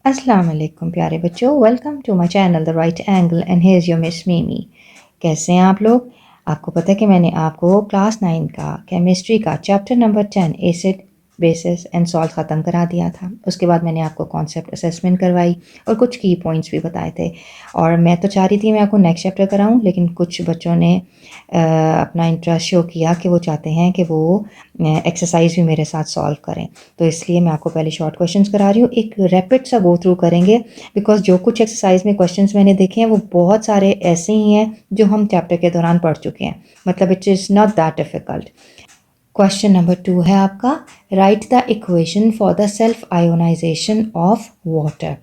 अस्सलाम वालेकुम प्यारे बच्चों, welcome to my channel the right angle and here is your miss Mimi. कैसे हैं आप लोग? आपको पता है कि मैंने आपको क्लास 9 का केमिस्ट्री का chapter number 10 acid basis and salt ख़त्म करा दिया था। उसके बाद मैंने आपको कॉन्सेप्ट असेसमेंट करवाई और कुछ की पॉइंट्स भी बताए थे। और मैं तो चाह रही थी मैं आपको नेक्स्ट चैप्टर कराऊं, लेकिन कुछ बच्चों ने अपना इंटरेस्ट शो किया कि वो चाहते हैं कि वो एक्सरसाइज भी मेरे साथ सॉल्व करें। तो इसलिए मैं आपको पहले शॉर्ट क्वेश्चंस करा रही हूँ, एक रैपिड सा गो थ्रू करेंगे, बिकॉज जो कुछ एक्सरसाइज में क्वेश्चंस मैंने देखे हैं वो बहुत सारे ऐसे ही हैं जो हम चैप्टर के दौरान पढ़ चुके हैं। मतलब it is not that difficult. Question number 2 है आपका, write the equation for the self ionization of water.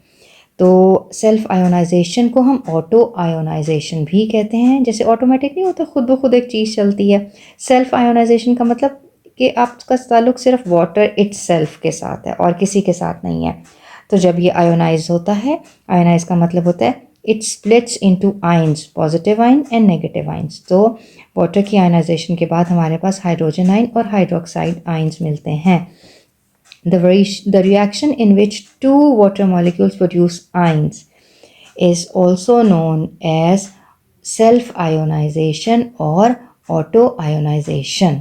तो सेल्फ आयोनाइजेशन को हम ऑटो आयोनाइजेशन भी कहते हैं। जैसे ऑटोमेटिक नहीं होता, खुद ब खुद एक चीज़ चलती है। सेल्फ आयोनाइजेशन का मतलब कि आपका ताल्लुक सिर्फ वाटर इट्सेल्फ के साथ है और किसी के साथ नहीं है। तो जब ये आयोनाइज होता है, आयोनाइज का मतलब होता है it splits into ions, positive ion and negative ions. तो वाटर की आयोनाइजेशन के बाद हमारे पास हाइड्रोजन आयन और हाइड्रोक्साइड आयंस मिलते हैं। The reaction in which two water molecules produce ions is also known as self-ionization or auto-ionization.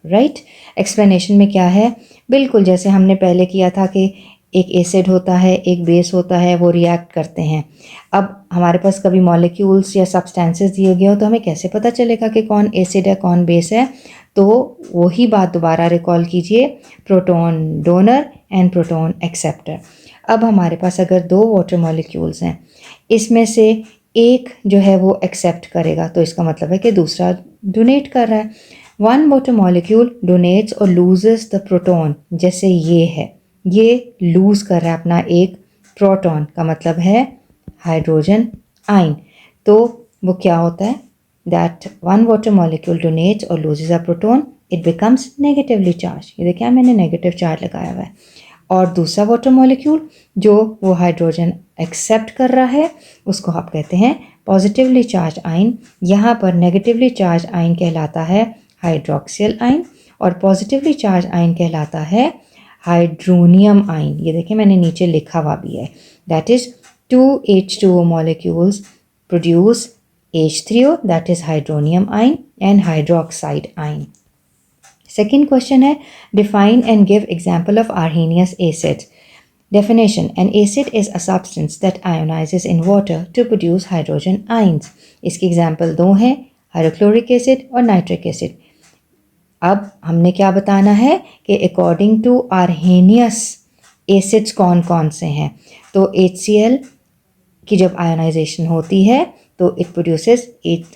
Right? Explanation में क्या है, बिल्कुल जैसे हमने पहले किया था कि एक एसिड होता है, एक बेस होता है, वो रिएक्ट करते हैं। अब हमारे पास कभी मॉलिक्यूल्स या सब्सटेंसेस दिए गए हो तो हमें कैसे पता चलेगा कि कौन एसिड है कौन बेस है? तो वही बात दोबारा रिकॉल कीजिए, proton donor and proton acceptor. अब हमारे पास अगर दो वाटर मॉलिक्यूल्स हैं, इसमें से एक जो है वो एक्सेप्ट करेगा, तो इसका मतलब है कि दूसरा डोनेट कर रहा है। वन वाटर मॉलिक्यूल डोनेट्स और लूजेस द प्रोटॉन, जैसे ये है, ये लूज कर रहा है अपना एक प्रोटॉन, का मतलब है हाइड्रोजन आयन। तो वो क्या होता है, that one water molecule donates और loses a proton, it becomes negatively charge. ये देखिए मैंने नेगेटिव चार्ज लगाया हुआ है। और दूसरा वाटर मॉलिक्यूल जो वो हाइड्रोजन एक्सेप्ट कर रहा है, उसको आप कहते हैं पॉजिटिवली चार्ज आयन। यहाँ पर नेगेटिवली चार्ज आयन कहलाता है हाइड्रोक्सिल आयन और पॉजिटिवली चार्ज आयन कहलाता है हाइड्रोनियम आयन। ये देखिए मैंने नीचे लिखा हुआ भी है, that is 2H2O molecules produce H3O, that is hydronium ion and hydroxide ion. Second question है, define and give example of Arrhenius acid. Definition: an acid is a substance that ionizes in water to produce hydrogen ions. इसकी example दो हैं, hydrochloric acid और nitric acid. अब हमने क्या बताना है कि अकॉर्डिंग टू आर्हेनियस एसिड्स कौन कौन से हैं। तो HCl की जब आयोनाइजेशन होती है तो it produces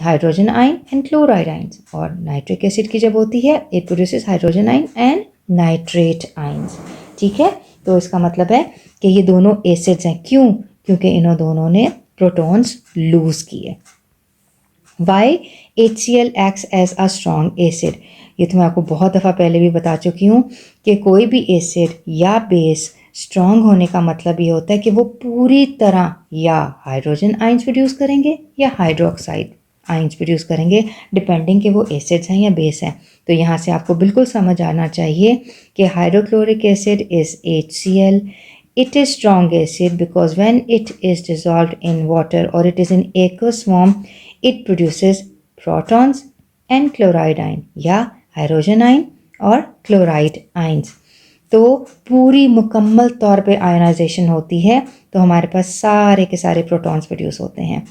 hydrogen ion and chloride ions, और नाइट्रिक एसिड की जब होती है it produces hydrogen ion and nitrate ions. ठीक है, तो इसका मतलब है कि ये दोनों एसिड्स हैं। क्यों? क्योंकि इन्हों दोनों ने प्रोटॉन्स लूज किए। Why HCl acts as a strong acid. ये तो मैं आपको बहुत दफ़ा पहले भी बता चुकी हूँ कि कोई भी एसिड या बेस स्ट्रॉन्ग होने का मतलब ये होता है कि वो पूरी तरह या हाइड्रोजन आयंस प्रोड्यूस करेंगे या हाइड्रोक्साइड आयंस प्रोड्यूस करेंगे, डिपेंडिंग कि वो एसिड्स हैं या बेस हैं। तो यहाँ से आपको बिल्कुल समझ आना चाहिए कि hydrochloric acid is HCl. It is strong acid because when it is dissolved in water or it is in aqueous form, it produces protons and chloride ion या हाइड्रोजन आयन और क्लोराइड आयंस। तो पूरी मुकम्मल तौर पे ionization होती है तो हमारे पास सारे के सारे प्रोटॉन्स प्रोड्यूस होते हैं।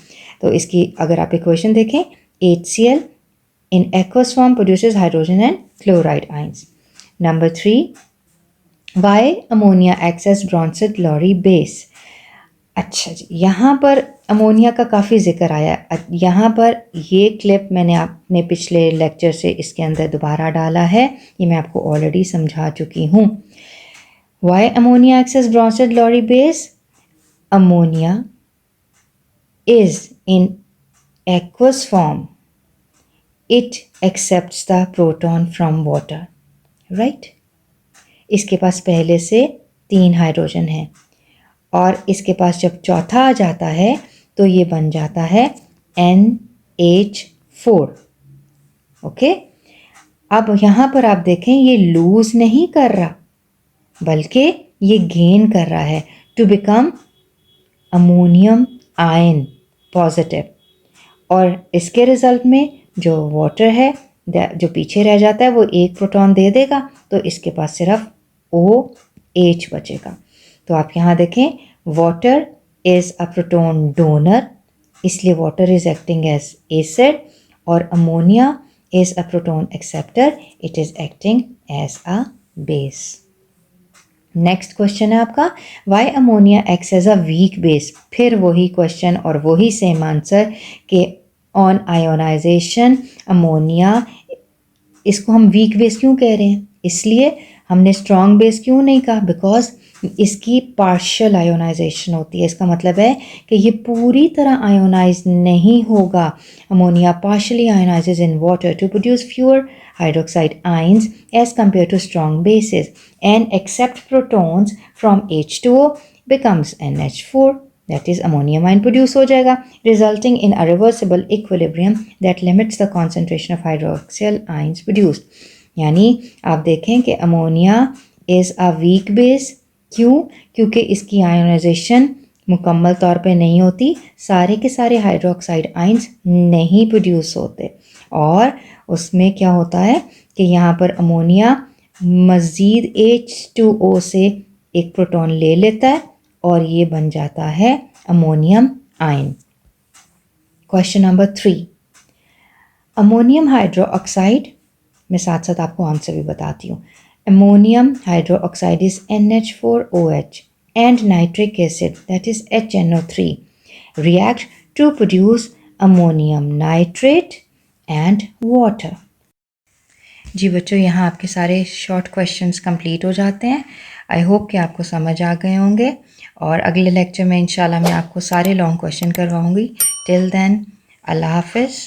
तो इसकी अगर आप इक्वेशन देखें, HCl in aqueous form produces hydrogen and chloride ions. Number 3, why ammonia acts as Bronsted-Lowry base. अच्छा जी, यहाँ पर अमोनिया का काफ़ी जिक्र आया। यहाँ पर ये क्लिप मैंने अपने पिछले लेक्चर से इसके अंदर दोबारा डाला है, ये मैं आपको ऑलरेडी समझा चुकी हूँ। Why ammonia acts as Bronsted Lowry base? Ammonia is in aqueous form, it accepts the proton from water, right. इसके पास पहले से 3 हाइड्रोजन हैं और इसके पास जब चौथा आ जाता है तो ये बन जाता है NH4। ओके, अब यहाँ पर आप देखें ये लूज नहीं कर रहा बल्कि ये गेन कर रहा है। to become ammonium ion positive. और इसके रिजल्ट में जो वाटर है जो पीछे रह जाता है वो एक प्रोटॉन दे देगा, तो इसके पास सिर्फ OH बचेगा। तो आप यहाँ देखें, water is a proton donor, इसलिए water is acting as acid, और ammonia is a proton acceptor, it is acting as a base. Next question है आपका, why ammonia acts as a weak base. फिर वही क्वेश्चन और वही same answer कि on ionization ammonia, इसको हम वीक बेस क्यों कह रहे हैं, इसलिए हमने स्ट्रॉन्ग बेस क्यों नहीं कहा, बिकॉज इसकी पार्शियल आयोनाइजेशन होती है। इसका मतलब है कि ये पूरी तरह आयोनाइज नहीं होगा। Ammonia partially ionizes in water to produce fewer hydroxide ions as compared to strong bases and accept protons from H2O becomes NH4, that is ammonium ion produce हो जाएगा, resulting in a reversible equilibrium that limits the concentration of hydroxyl ions produced। यानी आप देखें कि ammonia is a weak base, क्यों? क्योंकि इसकी ionisation मुकम्मल तौर पे नहीं होती, सारे के सारे हाइड्रोक्साइड आयंस नहीं प्रोड्यूस होते, और उसमें क्या होता है कि यहाँ पर अमोनिया मज़ीद H2O से एक प्रोटॉन ले लेता है और ये बन जाता है ammonium ion. Question number 3, ammonium hydroxide, मैं साथ साथ आपको आंसर भी बताती हूँ। Ammonium hydroxide is NH4OH and nitric acid, that is HNO3, react to produce ammonium nitrate and water। जी बच्चों, यहाँ आपके सारे शॉर्ट क्वेश्चंस कंप्लीट हो जाते हैं। आई होप कि आपको समझ आ गए होंगे, और अगले लेक्चर में इंशाल्लाह मैं आपको सारे लॉन्ग क्वेश्चन करवाऊँगी। टिल देन, अल्लाह हाफिज़।